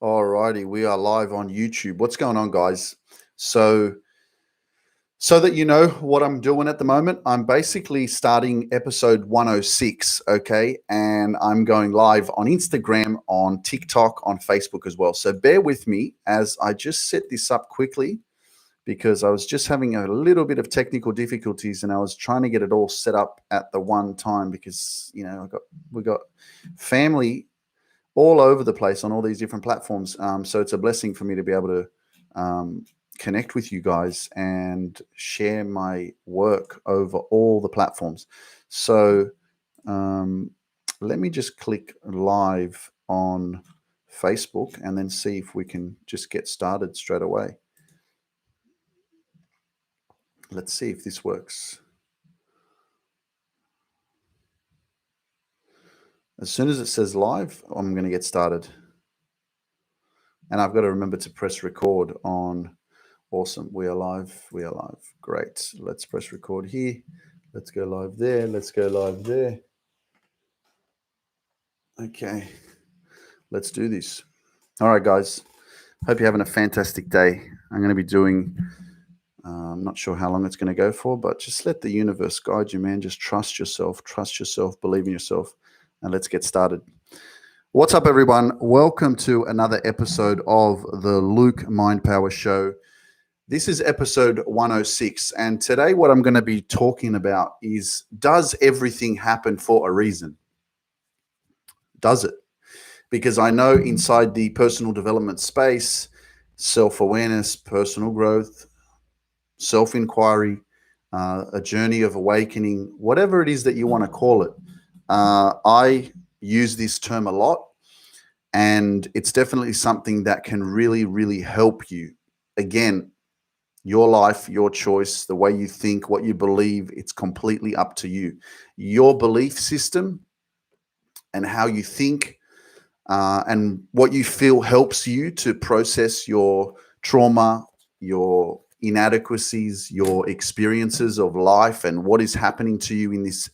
Alrighty, we are live on YouTube. What's going on, guys? So that you know what I'm doing at the moment, I'm basically starting episode 106, okay? And I'm going live on Instagram, on TikTok, on Facebook as well. So bear with me as I just set this up quickly because I was just having a little bit of technical difficulties and I was trying to get it all set up at the one time because, we got family all over the place on all these different platforms. So it's a blessing for me to be able to connect with you guys and share my work over all the platforms. So let me just click live on Facebook and then see if we can just get started straight away. Let's see if this works. As soon as it says live, I'm going to get started. And I've got to remember to press record on. Awesome. We are live. We are live. Great. Let's press record here. Let's go live there. Let's go live there. Okay. Let's do this. All right, guys. Hope you're having a fantastic day. I'm going to be doing, I'm not sure how long it's going to go for, but just let the universe guide you, man. Just trust yourself, believe in yourself, and let's get started. What's up, everyone? Welcome to another episode of the Lukemindpower Show. This is episode 106, and today what I'm going to be talking about is, does everything happen for a reason? Does it? Because I know inside the personal development space, self-awareness, personal growth, self-inquiry, a journey of awakening, whatever it is that you want to call it, I use this term a lot, and it's definitely something that can really, really help you. Again, your life, your choice, the way you think, what you believe, it's completely up to you. Your belief system and how you think and what you feel helps you to process your trauma, your inadequacies, your experiences of life, and what is happening to you in this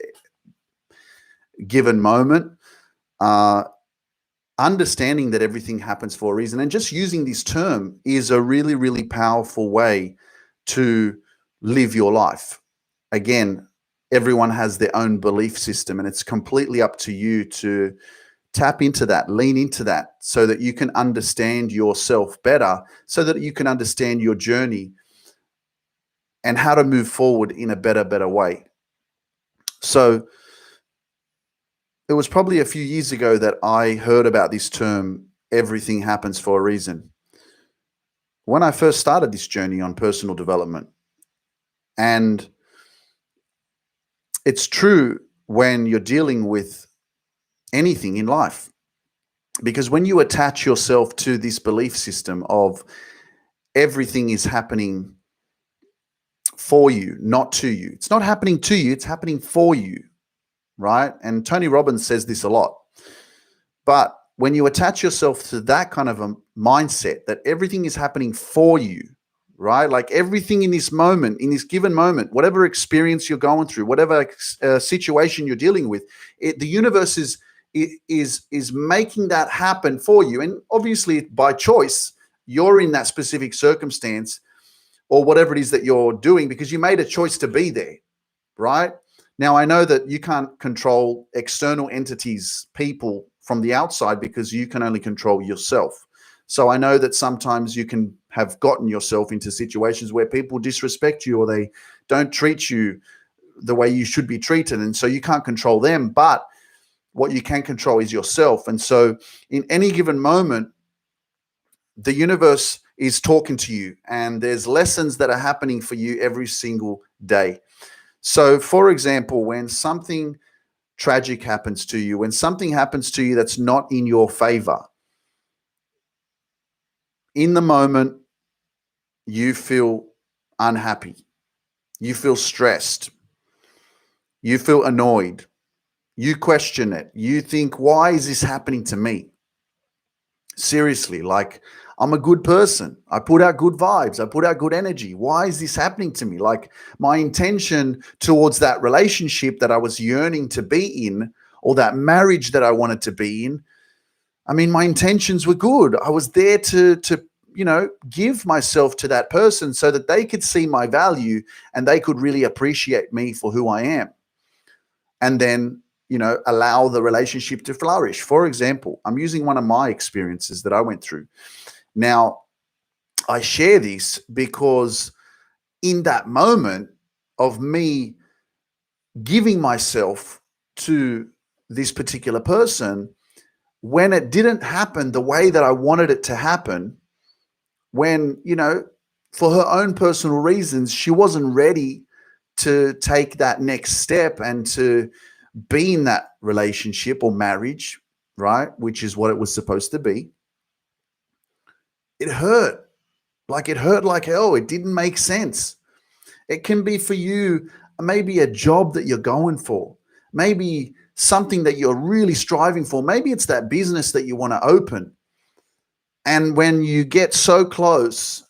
given moment. Understanding that everything happens for a reason, and just using this term is a really, really powerful way to live your life. Again, everyone has their own belief system, and it's completely up to you to tap into that, lean into that, so that you can understand yourself better, so that you can understand your journey and how to move forward in a better way. So it was probably a few years ago that I heard about this term, everything happens for a reason. When I first started this journey on personal development. And it's true when you're dealing with anything in life. Because when you attach yourself to this belief system of everything is happening for you, not to you. It's not happening to you, it's happening for you. Right? And Tony Robbins says this a lot. But when you attach yourself to that kind of a mindset that everything is happening for you, right? Like everything in this moment, in this given moment, whatever experience you're going through, whatever situation you're dealing with, the universe is making that happen for you. And obviously by choice, you're in that specific circumstance or whatever it is that you're doing because you made a choice to be there, right? Now, I know that you can't control external entities, people from the outside, because you can only control yourself. So I know that sometimes you can have gotten yourself into situations where people disrespect you or they don't treat you the way you should be treated. And so you can't control them, but what you can control is yourself. And so in any given moment, the universe is talking to you and there's lessons that are happening for you every single day. So, for example, when something tragic happens to you, when something happens to you that's not in your favor, in the moment, you feel unhappy, you feel stressed, you feel annoyed, you question it, you think, why is this happening to me? Seriously, like, I'm a good person. I put out good vibes. I put out good energy. Why is this happening to me? Like my intention towards that relationship that I was yearning to be in, or that marriage that I wanted to be in, I mean, my intentions were good. I was there to give myself to that person so that they could see my value and they could really appreciate me for who I am. And then, allow the relationship to flourish. For example, I'm using one of my experiences that I went through. Now, I share this because in that moment of me giving myself to this particular person, when it didn't happen the way that I wanted it to happen, when, for her own personal reasons, she wasn't ready to take that next step and to be in that relationship or marriage, right? Which is what it was supposed to be. It hurt. Like it hurt like hell. It didn't make sense. It can be for you, maybe a job that you're going for, maybe something that you're really striving for. Maybe it's that business that you want to open. And when you get so close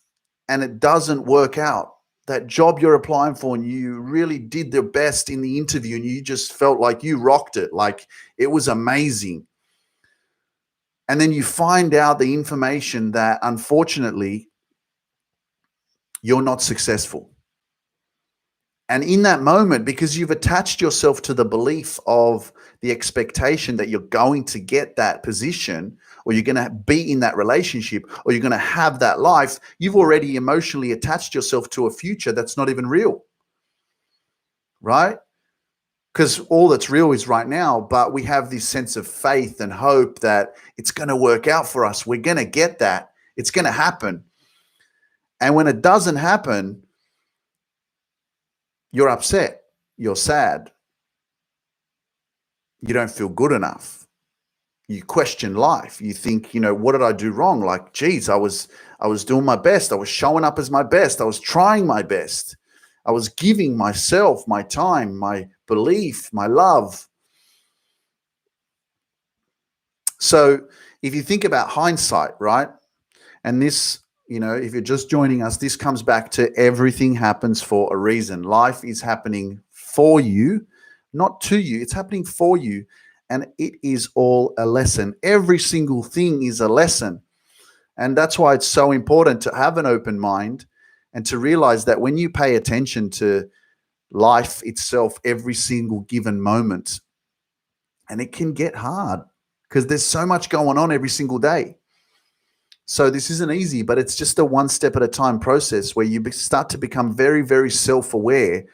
and it doesn't work out, that job you're applying for and you really did the best in the interview and you just felt like you rocked it, like it was amazing. And then you find out the information that unfortunately you're not successful. And in that moment, because you've attached yourself to the belief of the expectation that you're going to get that position, or you're going to be in that relationship, or you're going to have that life, you've already emotionally attached yourself to a future that's not even real, right? Because all that's real is right now, but we have this sense of faith and hope that it's going to work out for us. We're going to get that. It's going to happen. And when it doesn't happen, you're upset, you're sad, you don't feel good enough. You question life. You think, what did I do wrong? Like, geez, I was doing my best. I was showing up as my best. I was trying my best. I was giving myself, my time, my belief, my love. So if you think about hindsight, right? And this, if you're just joining us, this comes back to everything happens for a reason. Life is happening for you, not to you. It's happening for you. And it is all a lesson. Every single thing is a lesson. And that's why it's so important to have an open mind and to realize that when you pay attention to life itself, every single given moment, and it can get hard because there's so much going on every single day. So this isn't easy, but it's just a one step at a time process where you start to become very, very self-aware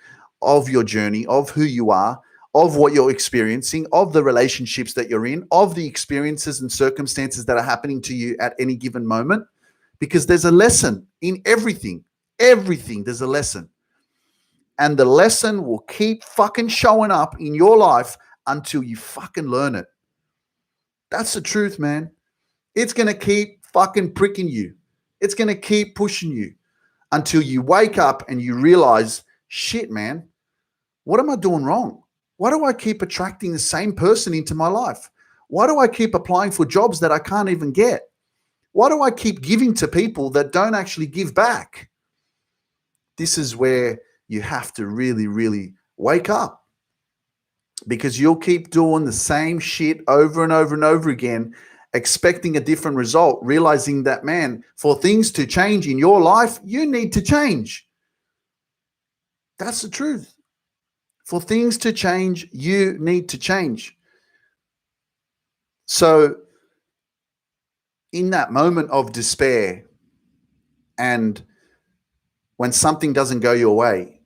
of your journey, of who you are, of what you're experiencing, of the relationships that you're in, of the experiences and circumstances that are happening to you at any given moment, because there's a lesson in everything. Everything, there's a lesson. And the lesson will keep fucking showing up in your life until you fucking learn it. That's the truth, man. It's going to keep fucking pricking you. It's going to keep pushing you until you wake up and you realize, shit, man, what am I doing wrong? Why do I keep attracting the same person into my life? Why do I keep applying for jobs that I can't even get? Why do I keep giving to people that don't actually give back? This is where you have to really, really wake up, because you'll keep doing the same shit over and over and over again, expecting a different result, realizing that, man, for things to change in your life, you need to change. That's the truth. For things to change, you need to change. So in that moment of despair, and when something doesn't go your way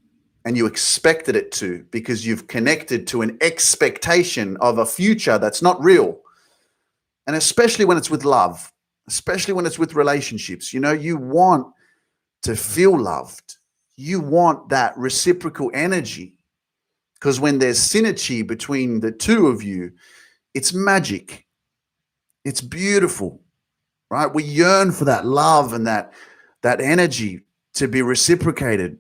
and you expected it to, because you've connected to an expectation of a future that's not real, and especially when it's with love, especially when it's with relationships, you want to feel loved. You want that reciprocal energy, because when there's synergy between the two of you, it's magic. It's beautiful, right? We yearn for that love and that energy to be reciprocated.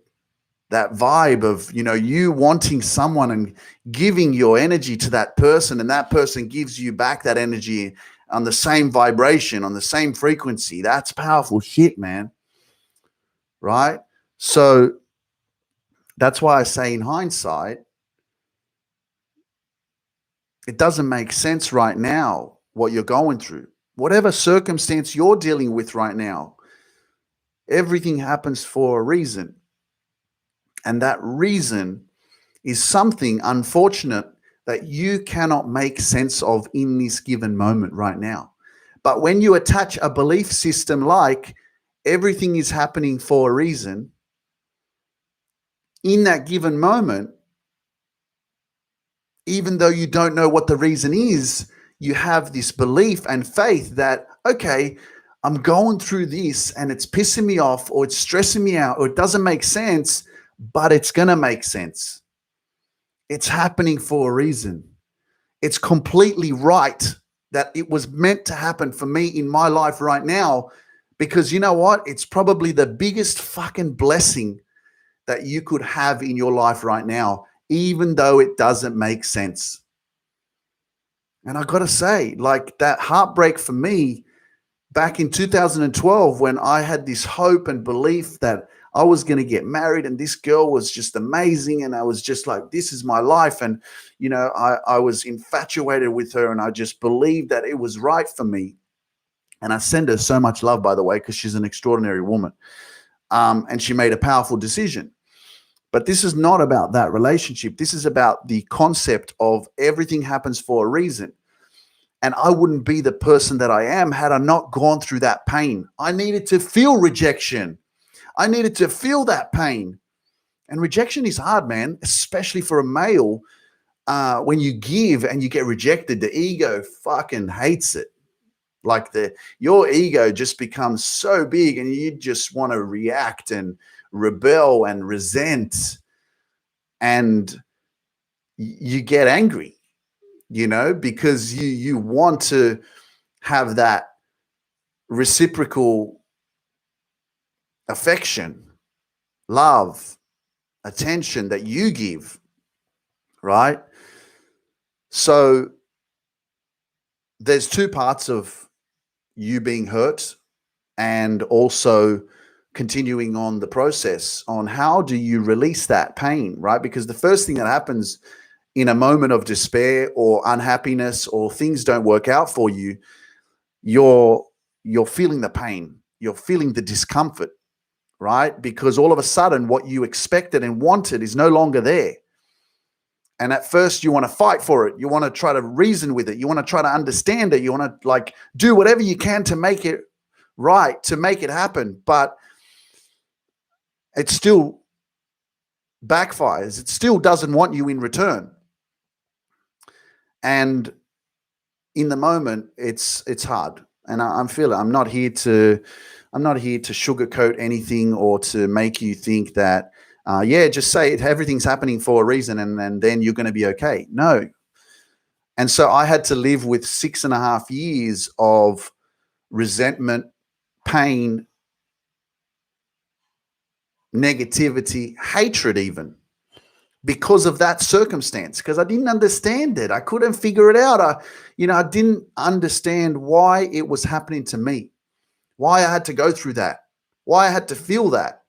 That vibe of, you wanting someone and giving your energy to that person, and that person gives you back that energy on the same vibration, on the same frequency. That's powerful shit, man. Right? So that's why I say, in hindsight, it doesn't make sense right now what you're going through. whatever circumstance you're dealing with right now, everything happens for a reason. And that reason is something unfortunate that you cannot make sense of in this given moment right now. But when you attach a belief system like everything is happening for a reason, in that given moment, even though you don't know what the reason is, you have this belief and faith that, okay, I'm going through this and it's pissing me off or it's stressing me out or it doesn't make sense, but it's going to make sense. It's happening for a reason. It's completely right that it was meant to happen for me in my life right now, because you know what? It's probably the biggest fucking blessing that you could have in your life right now, even though it doesn't make sense. And I got to say, like, that heartbreak for me back in 2012, when I had this hope and belief that I was going to get married and this girl was just amazing. And I was just like, this is my life. And, you know, I was infatuated with her and I just believed that it was right for me. And I send her so much love, by the way, because she's an extraordinary woman. And she made a powerful decision. But this is not about that relationship. This is about the concept of everything happens for a reason. And I wouldn't be the person that I am had I not gone through that pain. I needed to feel rejection. I needed to feel that pain. And rejection is hard, man, especially for a male. When you give and you get rejected, the ego fucking hates it. Like your ego just becomes so big and you just want to react and rebel and resent. And you get angry, you know, because you want to have that reciprocal affection, love, attention that you give, right? So there's two parts of you being hurt and also continuing on the process on how do you release that pain, right? Because the first thing that happens in a moment of despair or unhappiness or things don't work out for you, you're feeling the pain, you're feeling the discomfort, right? Because all of a sudden what you expected and wanted is no longer there. And at first you want to fight for it. You want to try to reason with it. You want to try to understand it. You want to like do whatever you can to make it right, to make it happen. But it still backfires. It still doesn't want you in return. And in the moment, it's hard. And I'm feeling I'm not here to sugarcoat anything or to make you think that just say it, everything's happening for a reason and then you're going to be okay. No. And so I had to live with 6.5 years of resentment, pain, negativity, hatred even, because of that circumstance, because I didn't understand it. I couldn't figure it out. I didn't understand why it was happening to me, why I had to go through that, why I had to feel that.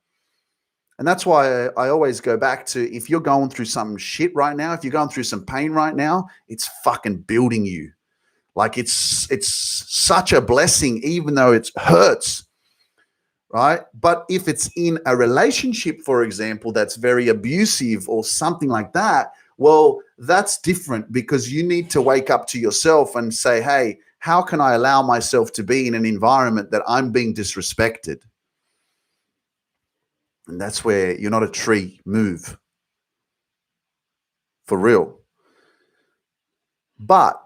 And that's why I always go back to, if you're going through some shit right now, if you're going through some pain right now, it's fucking building you. Like it's such a blessing, even though it hurts, right? But if it's in a relationship, for example, that's very abusive or something like that, well, that's different, because you need to wake up to yourself and say, hey, how can I allow myself to be in an environment that I'm being disrespected? And that's where you're not a tree, move. For real. But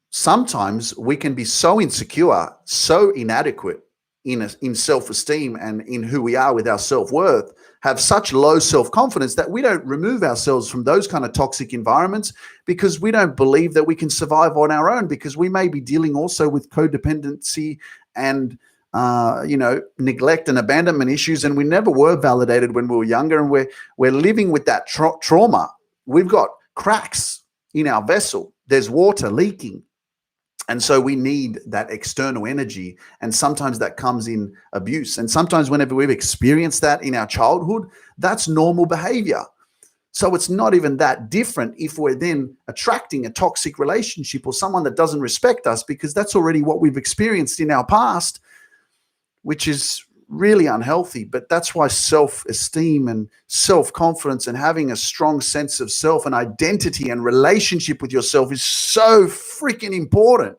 sometimes we can be so insecure, so inadequate in self-esteem and in who we are with our self-worth, have such low self-confidence that we don't remove ourselves from those kind of toxic environments because we don't believe that we can survive on our own, because we may be dealing also with codependency and neglect and abandonment issues, and we never were validated when we were younger, and we're living with that trauma. We've got cracks in our vessel. There's water leaking. And so we need that external energy. And sometimes that comes in abuse. And sometimes whenever we've experienced that in our childhood, that's normal behavior. So it's not even that different if we're then attracting a toxic relationship or someone that doesn't respect us, because that's already what we've experienced in our past, which is really unhealthy. But that's why self-esteem and self-confidence and having a strong sense of self and identity and relationship with yourself is so freaking important.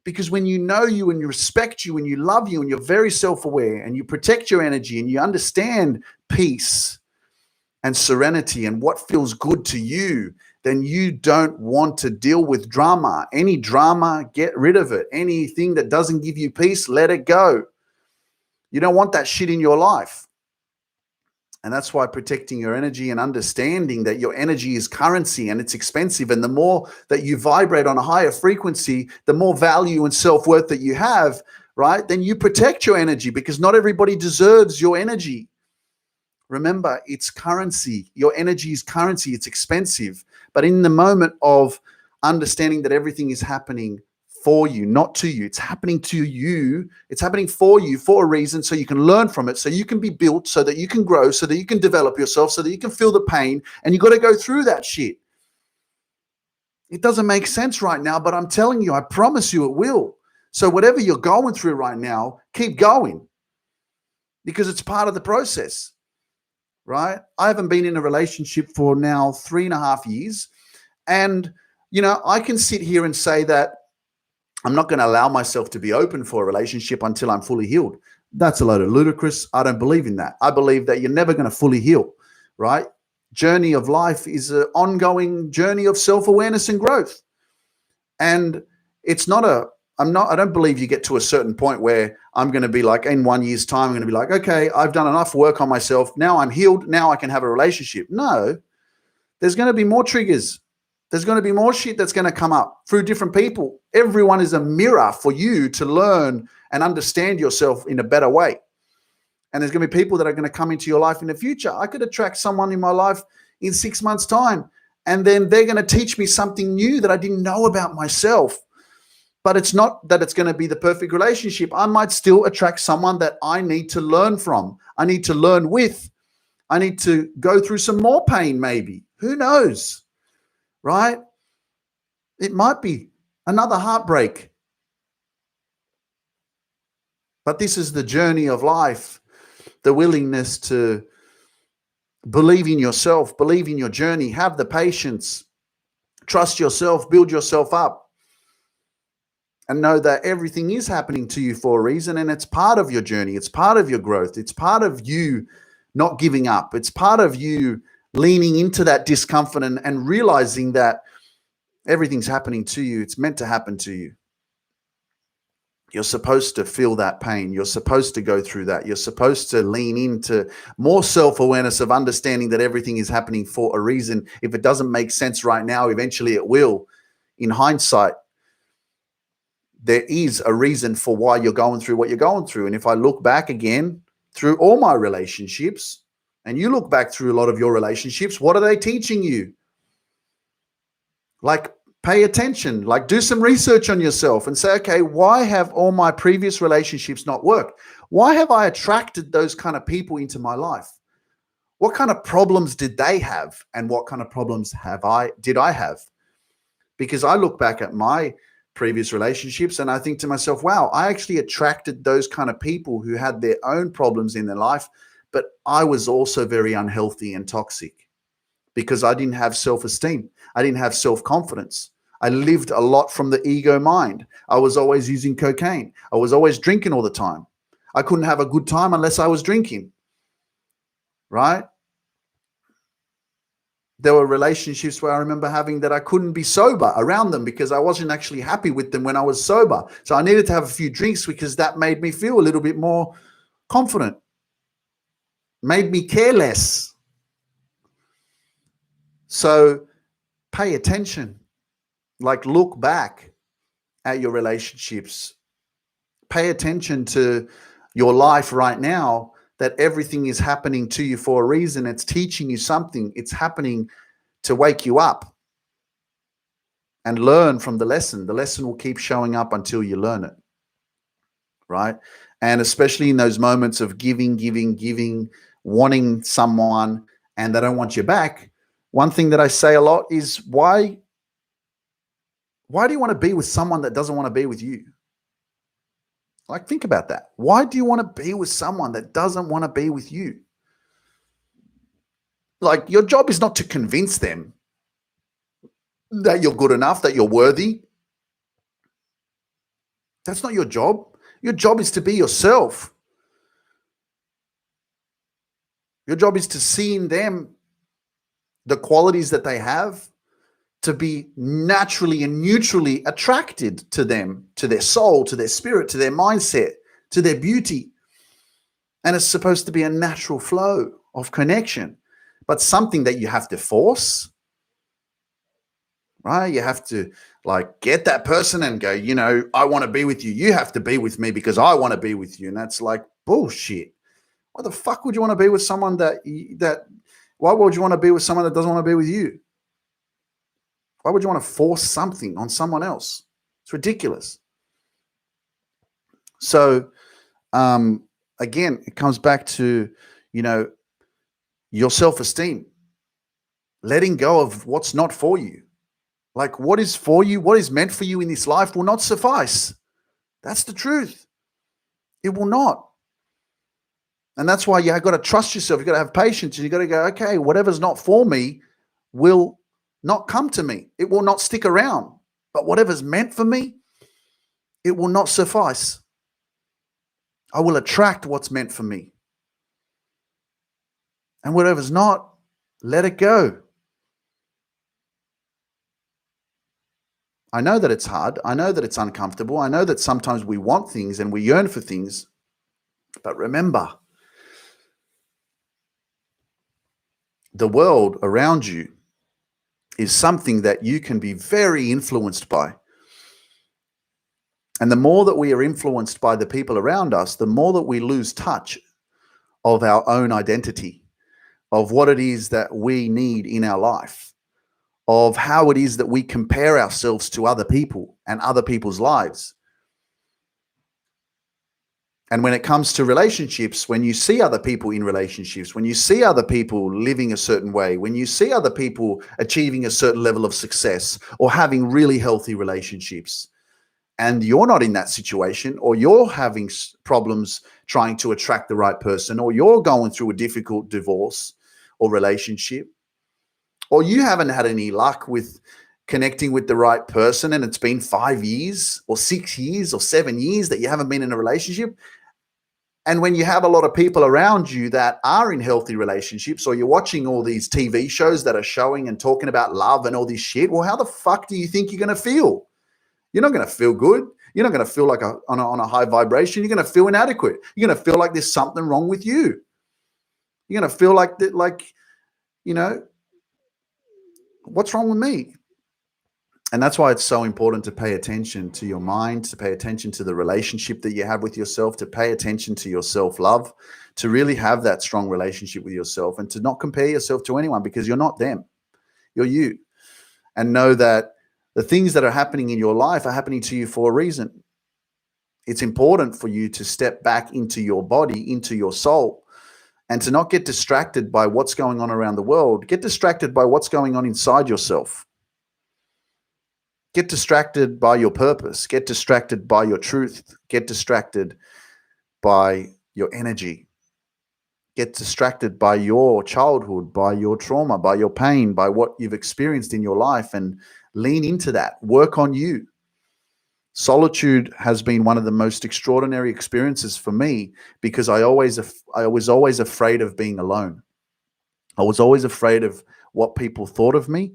Because when you know you and you respect you and you love you and you're very self-aware and you protect your energy and you understand peace and serenity and what feels good to you, then you don't want to deal with drama. Any drama, get rid of it. Anything that doesn't give you peace, let it go. You don't want that shit in your life. And that's why protecting your energy and understanding that your energy is currency and it's expensive. And the more that you vibrate on a higher frequency, the more value and self-worth that you have, right? Then you protect your energy, because not everybody deserves your energy. Remember, it's currency. Your energy is currency. It's expensive. But in the moment of understanding that everything is happening for you, not to you. It's happening to you. It's happening for you for a reason, so you can learn from it, so you can be built, so that you can grow, so that you can develop yourself, so that you can feel the pain, and you got to go through that shit. It doesn't make sense right now, but I'm telling you, I promise you it will. So whatever you're going through right now, keep going, because it's part of the process, right? I haven't been in a relationship for now 3.5 years, and, I can sit here and say that I'm not going to allow myself to be open for a relationship until I'm fully healed. That's a load of ludicrous. I don't believe in that. I believe that you're never going to fully heal, right? Journey of life is an ongoing journey of self-awareness and growth. And it's not I don't believe you get to a certain point where I'm going to be like, in 1 year's time, I'm going to be like, okay, I've done enough work on myself. Now I'm healed. Now I can have a relationship. No, there's going to be more triggers. There's going to be more shit that's going to come up through different people. Everyone is a mirror for you to learn and understand yourself in a better way. And there's going to be people that are going to come into your life in the future. I could attract someone in my life in 6 months' time, and then they're going to teach me something new that I didn't know about myself. But it's not that it's going to be the perfect relationship. I might still attract someone that I need to learn from. I need to learn with. I need to go through some more pain maybe. Who knows? Right? It might be another heartbreak. But this is the journey of life, the willingness to believe in yourself, believe in your journey, have the patience, trust yourself, build yourself up, and know that everything is happening to you for a reason, and it's part of your journey. It's part of your growth. It's part of you not giving up. It's part of you leaning into that discomfort and realizing that everything's happening to you. It's meant to happen to you. You're supposed to feel that pain. You're supposed to go through that. You're supposed to lean into more self-awareness of understanding that everything is happening for a reason. If it doesn't make sense right now, eventually it will. In hindsight, there is a reason for why you're going through what you're going through. And if I look back again through all my relationships, and you look back through a lot of your relationships, what are they teaching you? Like, pay attention, like do some research on yourself and say, okay, why have all my previous relationships not worked? Why have I attracted those kind of people into my life? What kind of problems did they have? And what kind of problems did I have? Because I look back at my previous relationships and I think to myself, wow, I actually attracted those kind of people who had their own problems in their life, but I was also very unhealthy and toxic. Because I didn't have self-esteem. I didn't have self-confidence. I lived a lot from the ego mind. I was always using cocaine. I was always drinking all the time. I couldn't have a good time unless I was drinking, right? There were relationships where I remember having that I couldn't be sober around them because I wasn't actually happy with them when I was sober. So I needed to have a few drinks because that made me feel a little bit more confident, made me care less. So pay attention, like look back at your relationships. Pay attention to your life right now, that everything is happening to you for a reason. It's teaching you something. It's happening to wake you up and learn from the lesson. The lesson will keep showing up until you learn it, right? And especially in those moments of giving, wanting someone and they don't want you back, One thing that I say a lot is, why do you want to be with someone that doesn't want to be with you? Like, think about that. Why do you want to be with someone that doesn't want to be with you? Like, your job is not to convince them that you're good enough, that you're worthy. That's not your job. Your job is to be yourself. Your job is to see in them the qualities that they have, to be naturally and neutrally attracted to them, to their soul, to their spirit, to their mindset, to their beauty. And it's supposed to be a natural flow of connection, but something that you have to force, right? You have to like get that person and go, I want to be with you. You have to be with me because I want to be with you. And that's like bullshit. Why the fuck would you want to be with someone why would you want to be with someone that doesn't want to be with you? Why would you want to force something on someone else? It's ridiculous. So, again, it comes back to, your self-esteem, letting go of what's not for you. Like, what is for you, what is meant for you in this life will not suffice. That's the truth. It will not. And that's why you've got to trust yourself. You've got to have patience. And you've got to go, okay, whatever's not for me will not come to me. It will not stick around. But whatever's meant for me, it will not suffice. I will attract what's meant for me. And whatever's not, let it go. I know that it's hard. I know that it's uncomfortable. I know that sometimes we want things and we yearn for things. But remember, the world around you is something that you can be very influenced by. And the more that we are influenced by the people around us, the more that we lose touch of our own identity, of what it is that we need in our life, of how it is that we compare ourselves to other people and other people's lives. And when it comes to relationships, when you see other people in relationships, when you see other people living a certain way, when you see other people achieving a certain level of success or having really healthy relationships, and you're not in that situation, or you're having problems trying to attract the right person, or you're going through a difficult divorce or relationship, or you haven't had any luck with connecting with the right person, and it's been 5 years or 6 years or 7 years that you haven't been in a relationship. And when you have a lot of people around you that are in healthy relationships, or you're watching all these TV shows that are showing and talking about love and all this shit, well, how the fuck do you think you're going to feel? You're not going to feel good. You're not going to feel like on a high vibration. You're going to feel inadequate. You're going to feel like there's something wrong with you. You're going to feel like that, what's wrong with me? And that's why it's so important to pay attention to your mind, to pay attention to the relationship that you have with yourself, to pay attention to your self-love, to really have that strong relationship with yourself, and to not compare yourself to anyone, because you're not them. You're you. And know that the things that are happening in your life are happening to you for a reason. It's important for you to step back into your body, into your soul, and to not get distracted by what's going on around the world. Get distracted by what's going on inside yourself. Get distracted by your purpose. Get distracted by your truth. Get distracted by your energy. Get distracted by your childhood, by your trauma, by your pain, by what you've experienced in your life, and lean into that. Work on you. Solitude has been one of the most extraordinary experiences for me, because I was always afraid of being alone. I was always afraid of what people thought of me.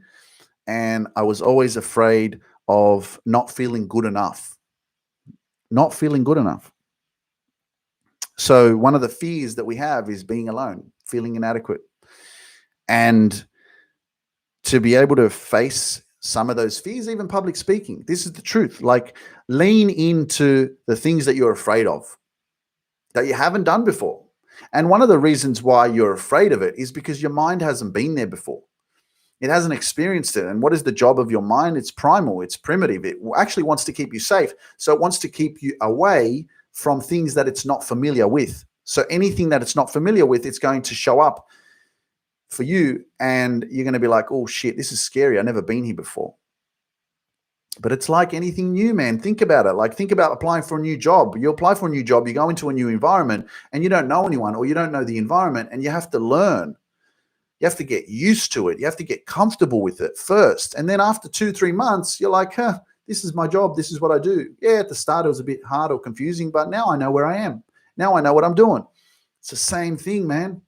And I was always afraid of not feeling good enough. Not feeling good enough. So one of the fears that we have is being alone, feeling inadequate. And to be able to face some of those fears, even public speaking, this is the truth. Like, lean into the things that you're afraid of, that you haven't done before. And one of the reasons why you're afraid of it is because your mind hasn't been there before. It hasn't experienced it. And what is the job of your mind? It's primal. It's primitive. It actually wants to keep you safe. So it wants to keep you away from things that it's not familiar with. So anything that it's not familiar with, it's going to show up for you, and you're going to be like, oh shit, this is scary. I've never been here before. But it's like anything new, man. Think about it. Like, think about applying for a new job. You apply for a new job, you go into a new environment, and you don't know anyone, or you don't know the environment, and you have to learn. You have to get used to it. You have to get comfortable with it first. And then after 2-3 months, you're like, this is my job. This is what I do. Yeah, at the start, it was a bit hard or confusing, but now I know where I am. Now I know what I'm doing. It's the same thing, man,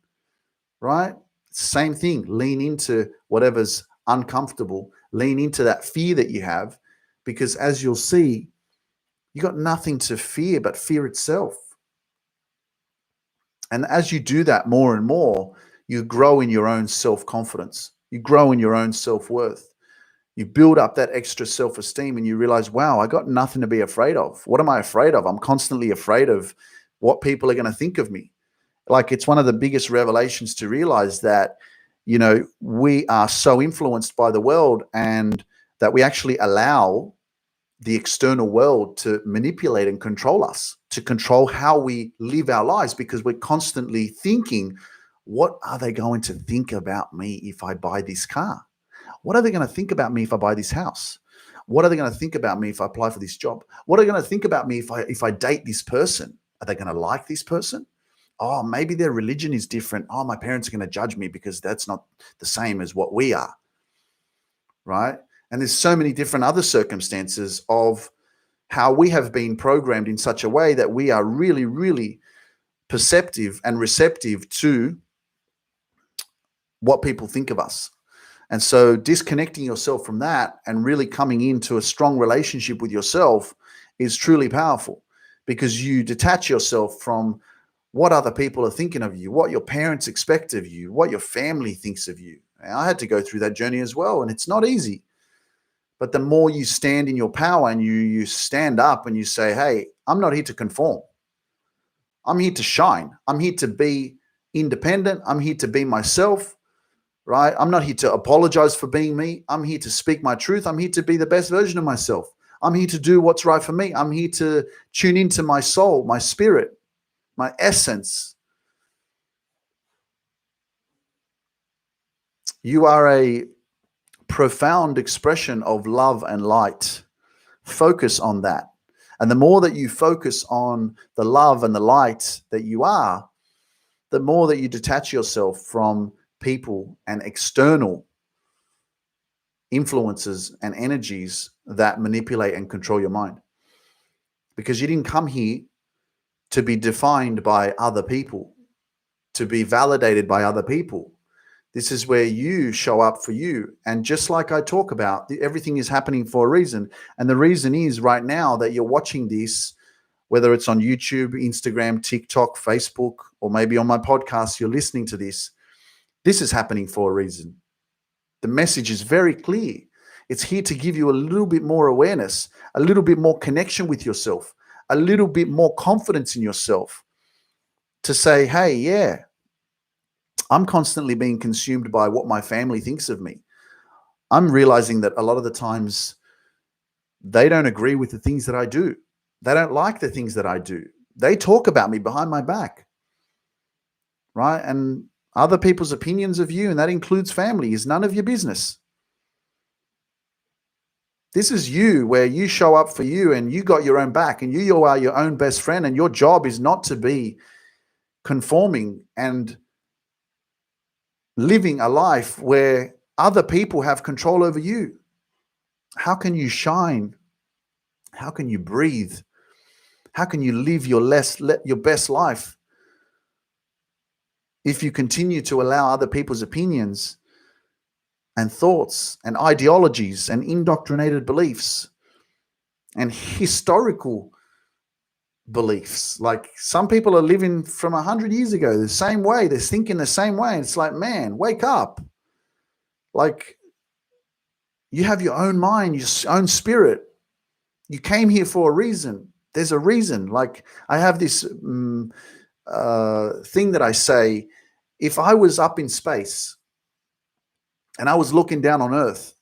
right? It's the same thing. Lean into whatever's uncomfortable. Lean into that fear that you have, because as you'll see, you got nothing to fear but fear itself. And as you do that more and more, you grow in your own self-confidence. You grow in your own self-worth. You build up that extra self-esteem, and you realize, wow, I got nothing to be afraid of. What am I afraid of? I'm constantly afraid of what people are going to think of me. Like, it's one of the biggest revelations to realize that, you know, we are so influenced by the world, and that we actually allow the external world to manipulate and control us, to control how we live our lives, because we're constantly thinking, what are they going to think about me if I buy this car? What are they going to think about me if I buy this house? What are they going to think about me if I apply for this job? What are they going to think about me if I date this person? Are they going to like this person? Oh, maybe their religion is different. Oh, my parents are going to judge me because that's not the same as what we are, right? And there's so many different other circumstances of how we have been programmed in such a way that we are really, really perceptive and receptive to what people think of us. And so disconnecting yourself from that and really coming into a strong relationship with yourself is truly powerful, because you detach yourself from what other people are thinking of you, what your parents expect of you, what your family thinks of you. And I had to go through that journey as well, and it's not easy. But the more you stand in your power and you stand up and you say, hey, I'm not here to conform. I'm here to shine. I'm here to be independent. I'm here to be myself, right? I'm not here to apologize for being me. I'm here to speak my truth. I'm here to be the best version of myself. I'm here to do what's right for me. I'm here to tune into my soul, my spirit, my essence. You are a profound expression of love and light. Focus on that. And the more that you focus on the love and the light that you are, the more that you detach yourself from people and external influences and energies that manipulate and control your mind. Because you didn't come here to be defined by other people, to be validated by other people. This is where you show up for you. And just like I talk about, everything is happening for a reason. And the reason is right now that you're watching this, whether it's on YouTube, Instagram, TikTok, Facebook, or maybe on my podcast, you're listening to this. This is happening for a reason. The message is very clear. It's here to give you a little bit more awareness, a little bit more connection with yourself, a little bit more confidence in yourself, to say, hey, yeah, I'm constantly being consumed by what my family thinks of me. I'm realizing that a lot of the times they don't agree with the things that I do. They don't like the things that I do. They talk about me behind my back, right? And other people's opinions of you, and that includes family, is none of your business. This is you, where you show up for you and you got your own back, and you are your own best friend, and your job is not to be conforming and living a life where other people have control over you. How can you shine? How can you breathe? How can you live your best life if you continue to allow other people's opinions and thoughts and ideologies and indoctrinated beliefs and historical beliefs? Like, some people are living from 100 years ago the same way. They're thinking the same way. It's like, man, wake up. Like, you have your own mind, your own spirit. You came here for a reason. There's a reason. Like, I have this thing that I say, if I was up in space and I was looking down on Earth,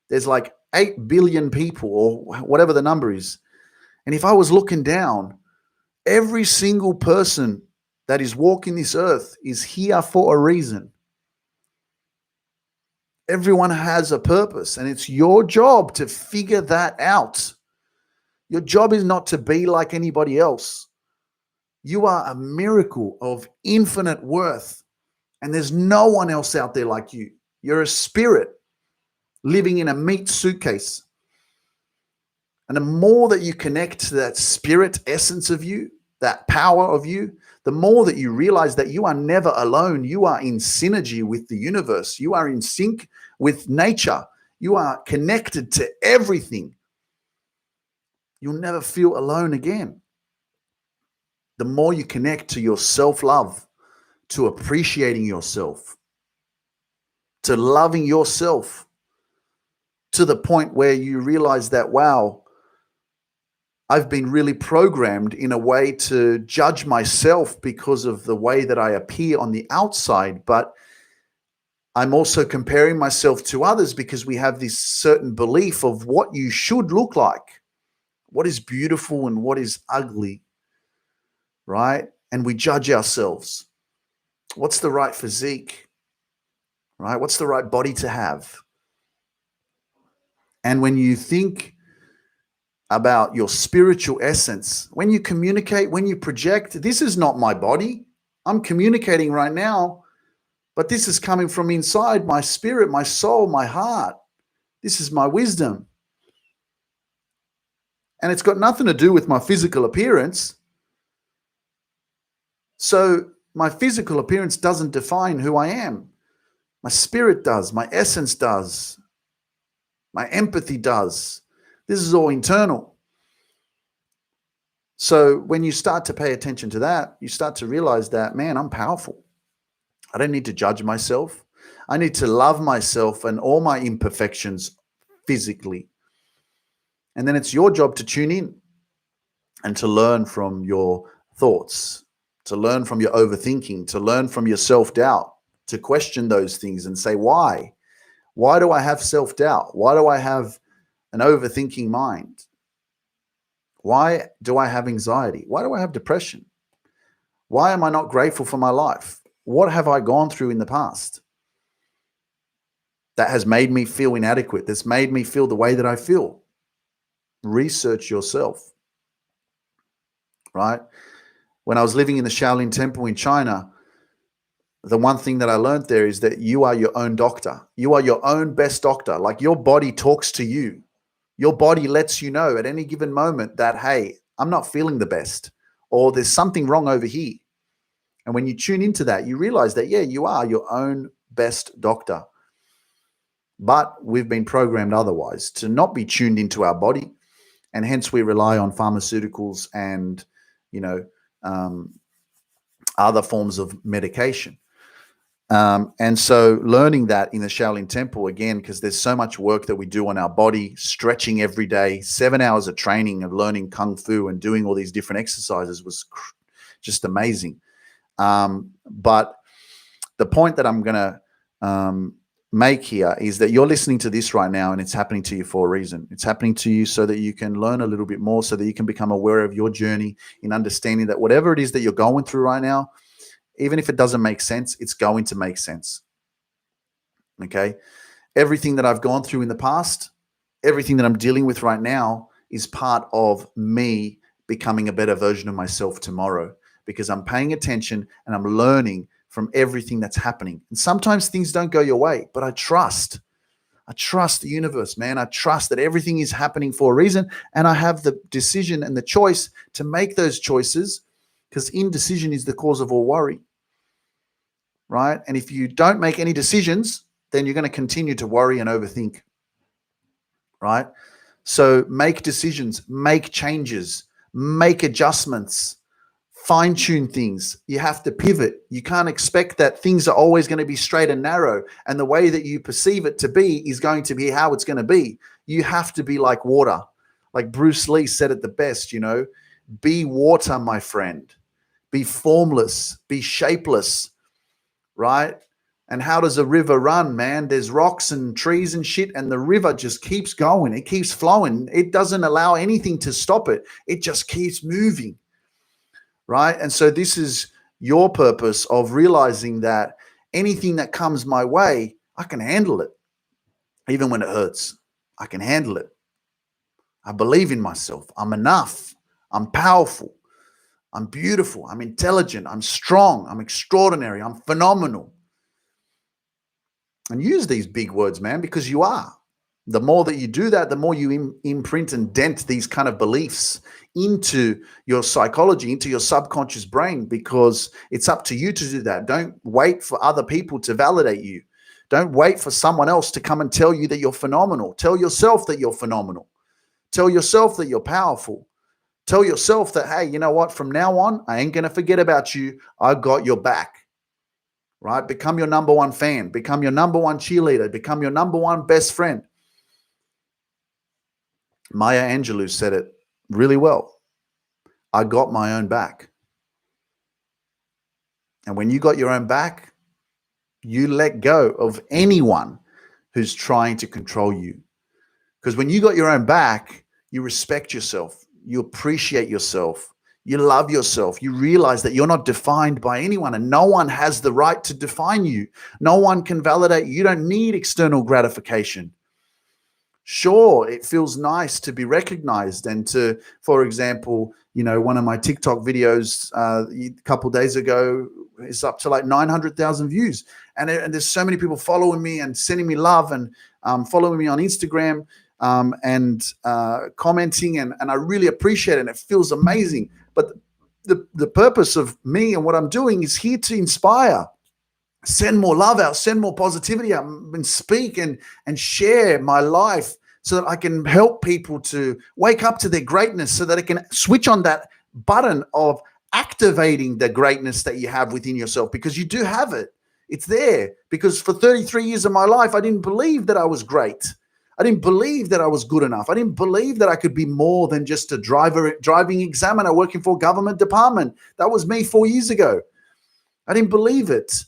there's like 8 billion people, or whatever the number is. And if I was looking down, every single person that is walking this earth is here for a reason. Everyone has a purpose, and it's your job to figure that out. Your job is not to be like anybody else. You are a miracle of infinite worth, and there's no one else out there like you. You're a spirit living in a meat suitcase. And the more that you connect to that spirit essence of you, that power of you, the more that you realize that you are never alone. You are in synergy with the universe. You are in sync with nature. You are connected to everything. You'll never feel alone again. The more you connect to your self-love, to appreciating yourself, to loving yourself, to the point where you realize that, wow, I've been really programmed in a way to judge myself because of the way that I appear on the outside, but I'm also comparing myself to others because we have this certain belief of what you should look like, what is beautiful and what is ugly, right? And we judge ourselves. What's the right physique, right? What's the right body to have? And when you think about your spiritual essence, when you communicate, when you project, this is not my body. I'm communicating right now, but this is coming from inside my spirit, my soul, my heart. This is my wisdom. And it's got nothing to do with my physical appearance. So my physical appearance doesn't define who I am. My spirit does, my essence does, my empathy does. This is all internal. So when you start to pay attention to that, you start to realize that, man, I'm powerful. I don't need to judge myself. I need to love myself and all my imperfections physically. And then it's your job to tune in and to learn from your thoughts, to learn from your overthinking, to learn from your self-doubt, to question those things and say, why? Why do I have self-doubt? Why do I have an overthinking mind? Why do I have anxiety? Why do I have depression? Why am I not grateful for my life? What have I gone through in the past that has made me feel inadequate, that's made me feel the way that I feel? Research yourself, right? When I was living in the Shaolin Temple in China, the one thing that I learned there is that you are your own doctor. You are your own best doctor. Like, your body talks to you. Your body lets you know at any given moment that, hey, I'm not feeling the best, or there's something wrong over here. And when you tune into that, you realize that, yeah, you are your own best doctor. But we've been programmed otherwise, to not be tuned into our body. And hence we rely on pharmaceuticals and, other forms of medication. And so learning that in the Shaolin Temple, again, because there's so much work that we do on our body, stretching every day, 7 hours of training of learning Kung Fu and doing all these different exercises was just amazing. But the point that I'm going to make here is that you're listening to this right now, and it's happening to you for a reason. It's happening to you so that you can learn a little bit more, so that you can become aware of your journey in understanding that whatever it is that you're going through right now, even if it doesn't make sense, it's going to make sense. Okay? Everything that I've gone through in the past, everything that I'm dealing with right now is part of me becoming a better version of myself tomorrow, because I'm paying attention and I'm learning from everything that's happening. And sometimes things don't go your way, but I trust the universe, man. I trust that everything is happening for a reason, and I have the decision and the choice to make those choices, because indecision is the cause of all worry, right? And if you don't make any decisions, then you're going to continue to worry and overthink, right? So make decisions, make changes, make adjustments, fine-tune things. You have to pivot. You can't expect that things are always going to be straight and narrow, and the way that you perceive it to be is going to be how it's going to be. You have to be like water. Like Bruce Lee said it the best, be water, my friend. Be formless, be shapeless, right? And how does a river run, man? There's rocks and trees and shit, and the river just keeps going. It keeps flowing. It doesn't allow anything to stop it. It just keeps moving, right? And so this is your purpose of realizing that anything that comes my way, I can handle it. even when it hurts. I can handle it. I believe in myself. I'm enough. I'm powerful. I'm beautiful. I'm intelligent. I'm strong. I'm extraordinary. I'm phenomenal. And use these big words, man, because you are. The more that you do that, the more you imprint and dent these kind of beliefs into your psychology, into your subconscious brain, because it's up to you to do that. Don't wait for other people to validate you. Don't wait for someone else to come and tell you that you're phenomenal. Tell yourself that you're phenomenal. Tell yourself that you're powerful. Tell yourself that, hey, you know what? From now on, I ain't going to forget about you. I got your back. Right? Become your number one fan. Become your number one cheerleader. Become your number one best friend. Maya Angelou said it really well. I got my own back. And when you got your own back, you let go of anyone who's trying to control you. Because when you got your own back, you respect yourself. You appreciate yourself. You love yourself. You realize that you're not defined by anyone, and no one has the right to define you. No one can validate you. You don't need external gratification. Sure, it feels nice to be recognized and to, for example, one of my TikTok videos a couple of days ago is up to like 900,000 views. And there's so many people following me and sending me love and following me on Instagram and commenting. And I really appreciate it. And it feels amazing. But the purpose of me and what I'm doing is here to inspire. Send more love out, send more positivity out, and speak and share my life so that I can help people to wake up to their greatness, so that I can switch on that button of activating the greatness that you have within yourself, because you do have it. It's there. Because for 33 years of my life, I didn't believe that I was great. I didn't believe that I was good enough. I didn't believe that I could be more than just a driving examiner working for a government department. That was me 4 years ago. I didn't believe it.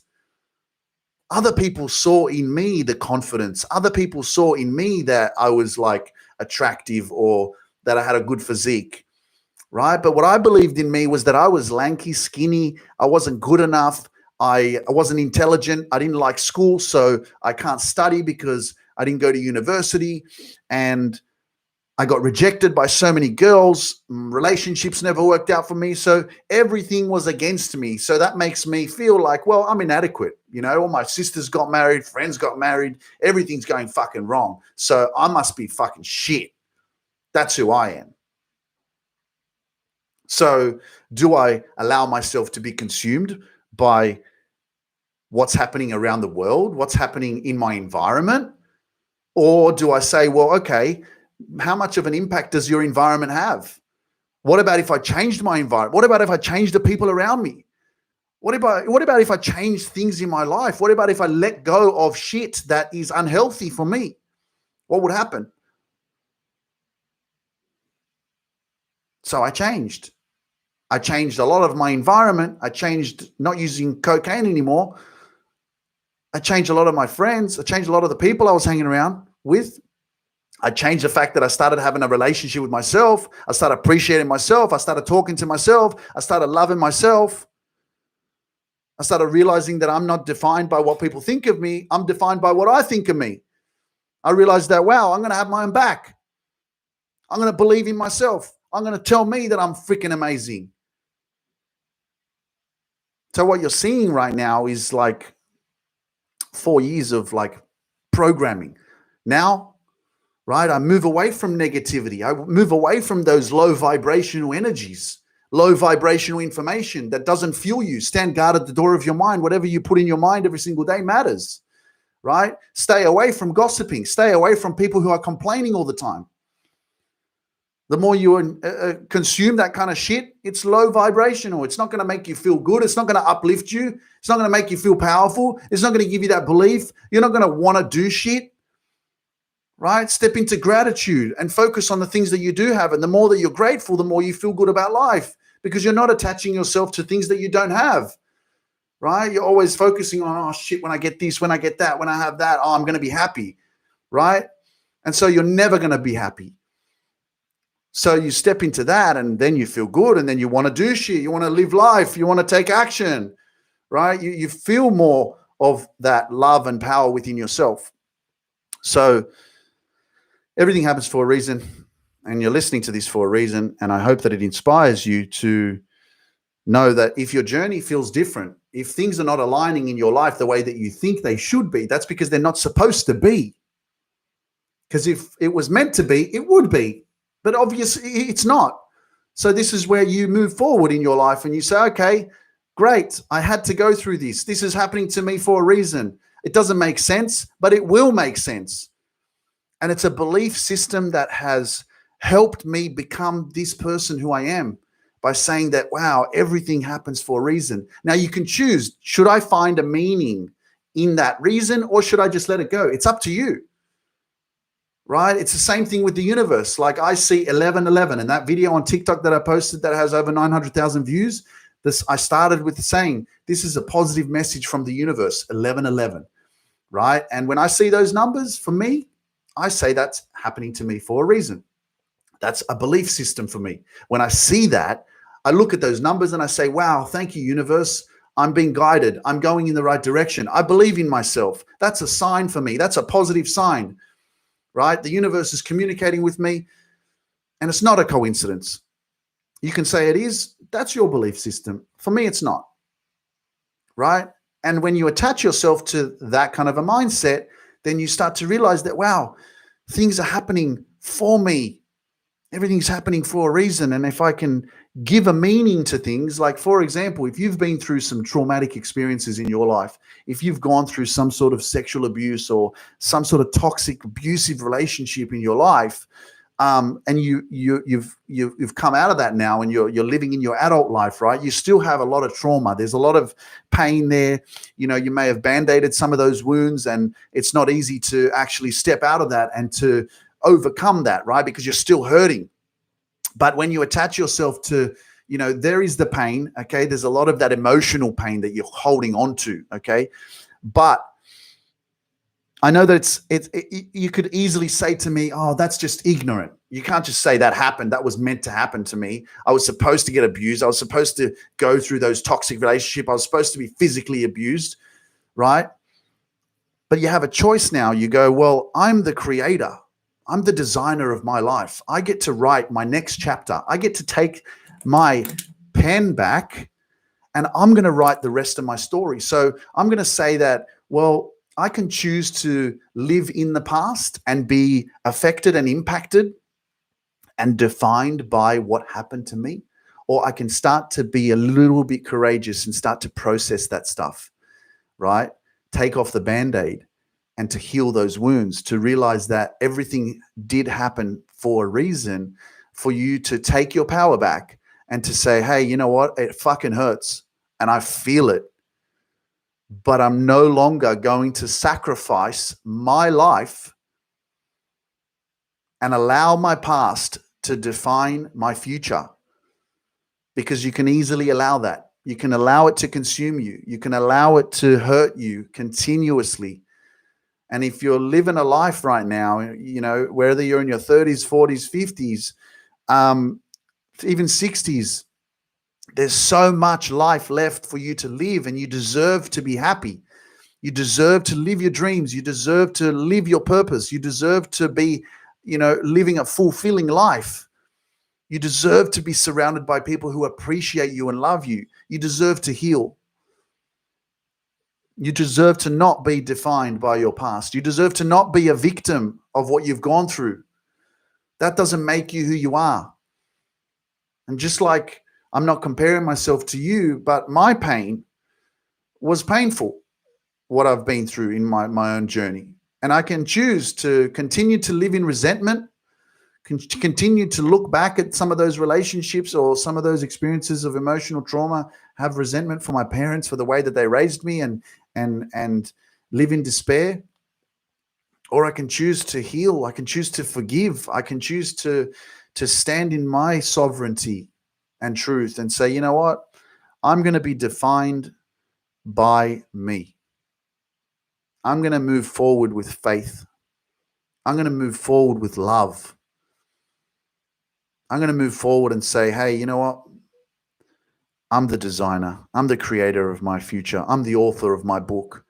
Other people saw in me the confidence. Other people saw in me that I was like attractive or that I had a good physique, right? But what I believed in me was that I was lanky, skinny. I wasn't good enough. I wasn't intelligent. I didn't like school, so I can't study because I didn't go to university. And I got rejected by so many girls. Relationships never worked out for me. So everything was against me. So that makes me feel like, well, I'm inadequate. All my sisters got married, friends got married. Everything's going fucking wrong. So I must be fucking shit. That's who I am. So do I allow myself to be consumed by what's happening around the world, what's happening in my environment? Or do I say, well, okay, how much of an impact does your environment have? What about if I changed my environment? What about if I changed the people around me? What about if I changed things in my life? What about if I let go of shit that is unhealthy for me? What would happen? So I changed. I changed a lot of my environment. I changed not using cocaine anymore. I changed a lot of my friends. I changed a lot of the people I was hanging around with. I changed the fact that I started having a relationship with myself. I started appreciating myself. I started talking to myself. I started loving myself. I started realizing that I'm not defined by what people think of me. I'm defined by what I think of me. I realized that, wow, I'm going to have my own back. I'm going to believe in myself. I'm going to tell me that I'm freaking amazing. So what you're seeing right now is like 4 years of like programming. Now, right, I move away from negativity. I move away from those low vibrational energies, low vibrational information that doesn't fuel you. Stand guard at the door of your mind. Whatever you put in your mind every single day matters, right? Stay away from gossiping. Stay away from people who are complaining all the time. The more you consume that kind of shit, it's low vibrational. It's not going to make you feel good. It's not going to uplift you. It's not going to make you feel powerful. It's not going to give you that belief. You're not going to want to do shit, right? Step into gratitude and focus on the things that you do have. And the more that you're grateful, the more you feel good about life, because you're not attaching yourself to things that you don't have, right? You're always focusing on, oh shit, when I get this, when I get that, when I have that, oh, I'm going to be happy, right? And so you're never going to be happy. So you step into that and then you feel good, and then you want to do shit. You want to live life. You want to take action, right? You feel more of that love and power within yourself. So everything happens for a reason, and you're listening to this for a reason. And I hope that it inspires you to know that if your journey feels different, if things are not aligning in your life the way that you think they should be, that's because they're not supposed to be. Because if it was meant to be, it would be. But obviously, it's not. So this is where you move forward in your life and you say, okay, great, I had to go through this. This is happening to me for a reason. It doesn't make sense, but it will make sense. And it's a belief system that has helped me become this person who I am by saying that, wow, everything happens for a reason. Now you can choose, should I find a meaning in that reason or should I just let it go? It's up to you, right? It's the same thing with the universe. Like I see 1111 and that video on TikTok that I posted that has over 900,000 views. I started with saying, this is a positive message from the universe, 1111, right? And when I see those numbers, for me, I say that's happening to me for a reason. That's a belief system for me. When I see that, I look at those numbers and I say, wow, thank you, universe. I'm being guided. I'm going in the right direction. I believe in myself. That's a sign for me. That's a positive sign, right? The universe is communicating with me, and it's not a coincidence. You can say it is. That's your belief system. For me, it's not, right? And when you attach yourself to that kind of a mindset, then you start to realize that, wow, things are happening for me. Everything's happening for a reason. And if I can give a meaning to things, like, for example, if you've been through some traumatic experiences in your life, if you've gone through some sort of sexual abuse or some sort of toxic, abusive relationship in your life, and you've come out of that now and you're living in your adult life, right? You still have a lot of trauma. There's a lot of pain there. You know, you may have band-aided some of those wounds, and it's not easy to actually step out of that and to overcome that, right? Because you're still hurting. But when you attach yourself to, you know, there is the pain, okay? There's a lot of that emotional pain that you're holding on to, okay? But I know that you could easily say to me, oh, that's just ignorant. You can't just say that happened. That was meant to happen to me. I was supposed to get abused. I was supposed to go through those toxic relationships. I was supposed to be physically abused, right? But you have a choice now. You go, well, I'm the creator. I'm the designer of my life. I get to write my next chapter. I get to take my pen back and I'm going to write the rest of my story. So I'm going to say that, well, I can choose to live in the past and be affected and impacted and defined by what happened to me, or I can start to be a little bit courageous and start to process that stuff, right? Take off the Band-Aid and to heal those wounds, to realize that everything did happen for a reason, for you to take your power back and to say, hey, you know what? It fucking hurts and I feel it. But I'm no longer going to sacrifice my life and allow my past to define my future, because you can easily allow that. You can allow it to consume you. You can allow it to hurt you continuously. And if you're living a life right now, you know, whether you're in your 30s, 40s, 50s, even 60s, there's so much life left for you to live, and you deserve to be happy. You deserve to live your dreams. You deserve to live your purpose. You deserve to be, you know, living a fulfilling life. You deserve to be surrounded by people who appreciate you and love you. You deserve to heal. You deserve to not be defined by your past. You deserve to not be a victim of what you've gone through. That doesn't make you who you are. And just like I'm not comparing myself to you, but my pain was painful, what I've been through in my own journey. And I can choose to continue to live in resentment, continue to look back at some of those relationships or some of those experiences of emotional trauma, have resentment for my parents for the way that they raised me, and live in despair. Or I can choose to heal. I can choose to forgive. I can choose to stand in my sovereignty and truth and say, you know what? I'm going to be defined by me. I'm going to move forward with faith. I'm going to move forward with love. I'm going to move forward and say, hey, you know what? I'm the designer. I'm the creator of my future. I'm the author of my book.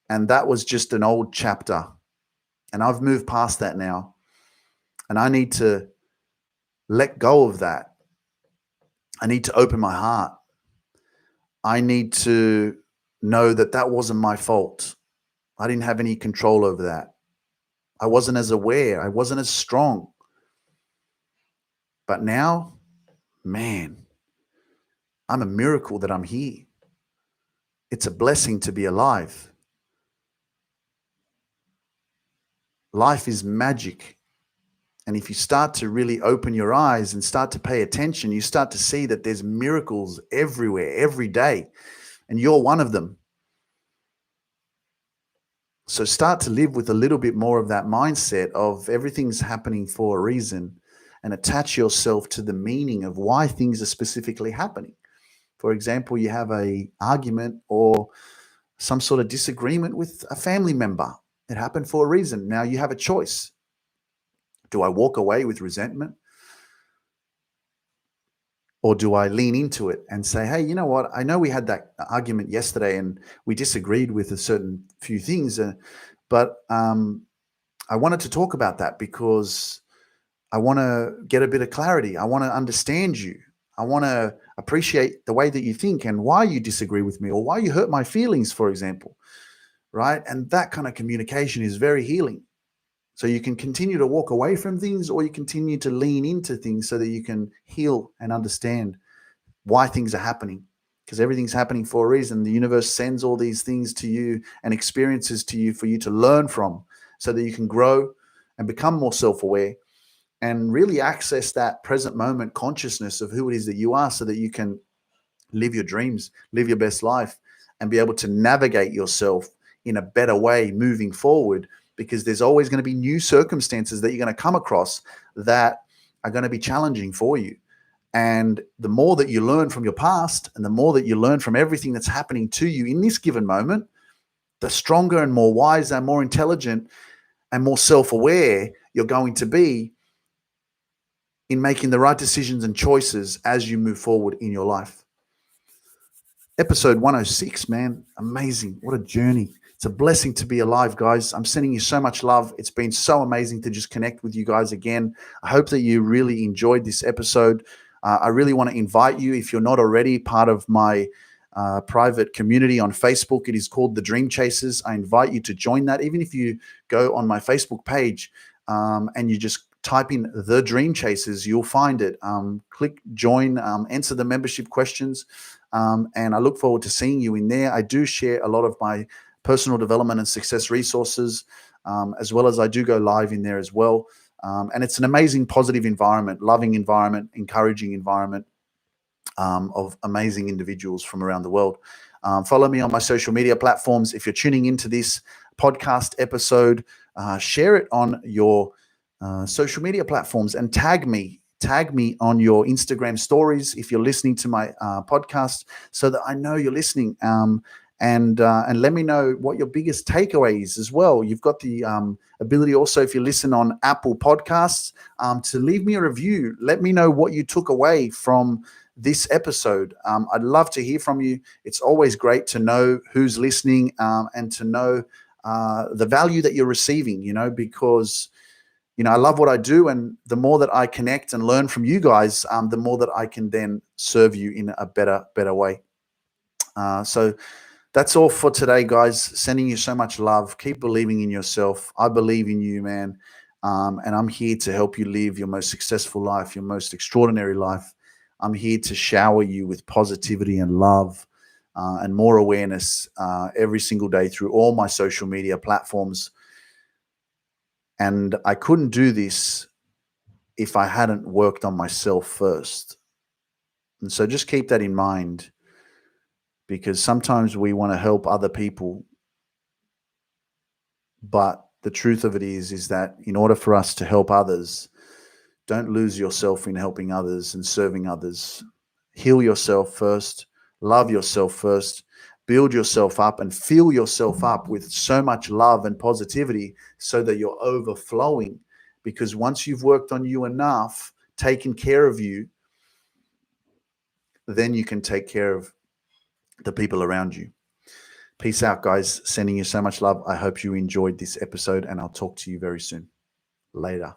And that was just an old chapter. And I've moved past that now. And I need to let go of that. I need to open my heart. I need to know that that wasn't my fault. I didn't have any control over that. I wasn't as aware. I wasn't as strong. But now, man, I'm a miracle that I'm here. It's a blessing to be alive. Life is magic. And if you start to really open your eyes and start to pay attention, you start to see that there's miracles everywhere, every day. And you're one of them. So start to live with a little bit more of that mindset of everything's happening for a reason, and attach yourself to the meaning of why things are specifically happening. For example, you have an argument or some sort of disagreement with a family member. It happened for a reason. Now you have a choice. Do I walk away with resentment? Or do I lean into it and say, hey, you know what? I know we had that argument yesterday and we disagreed with a certain few things, but I wanted to talk about that because I want to get a bit of clarity. I want to understand you. I want to appreciate the way that you think and why you disagree with me or why you hurt my feelings, for example, right? And that kind of communication is very healing. So you can continue to walk away from things, or you continue to lean into things so that you can heal and understand why things are happening, because everything's happening for a reason. The universe sends all these things to you and experiences to you for you to learn from, so that you can grow and become more self-aware and really access that present moment consciousness of who it is that you are, so that you can live your dreams, live your best life, and be able to navigate yourself in a better way moving forward, because there's always going to be new circumstances that you're going to come across that are going to be challenging for you. And the more that you learn from your past and the more that you learn from everything that's happening to you in this given moment, the stronger and more wise and more intelligent and more self-aware you're going to be in making the right decisions and choices as you move forward in your life. Episode 106, man. Amazing. What a journey. It's a blessing to be alive, guys. I'm sending you so much love. It's been so amazing to just connect with you guys again. I hope that you really enjoyed this episode. I really want to invite you, if you're not already part of my private community on Facebook. It is called The Dream Chasers. I invite you to join that. Even if you go on my Facebook page and you just type in The Dream Chasers, you'll find it. Click join, answer the membership questions, and I look forward to seeing you in there. I do share a lot of my personal development and success resources, as well as I do go live in there as well. And it's an amazing, positive environment, loving environment, encouraging environment of amazing individuals from around the world. Follow me on my social media platforms. If you're tuning into this podcast episode, share it on your social media platforms and tag me on your Instagram stories if you're listening to my podcast, so that I know you're listening. And let me know what your biggest takeaway is as well. You've got the ability also, if you listen on Apple Podcasts, to leave me a review. Let me know what you took away from this episode. I'd love to hear from you. It's always great to know who's listening and to know the value that you're receiving, because I love what I do, and the more that I connect and learn from you guys, the more that I can then serve you in a better way. So that's all for today, guys. Sending you so much love. Keep believing in yourself. I believe in you, man. And I'm here to help you live your most successful life, your most extraordinary life. I'm here to shower you with positivity and love and more awareness every single day through all my social media platforms. And I couldn't do this if I hadn't worked on myself first. And so just keep that in mind, because sometimes we want to help other people, but the truth of it is that in order for us to help others, don't lose yourself in helping others and serving others. Heal yourself first, love yourself first, build yourself up and fill yourself up with so much love and positivity so that you're overflowing. Because once you've worked on you enough, taken care of you, then you can take care of the people around you. Peace out, guys. Sending you so much love. I hope you enjoyed this episode, and I'll talk to you very soon. Later.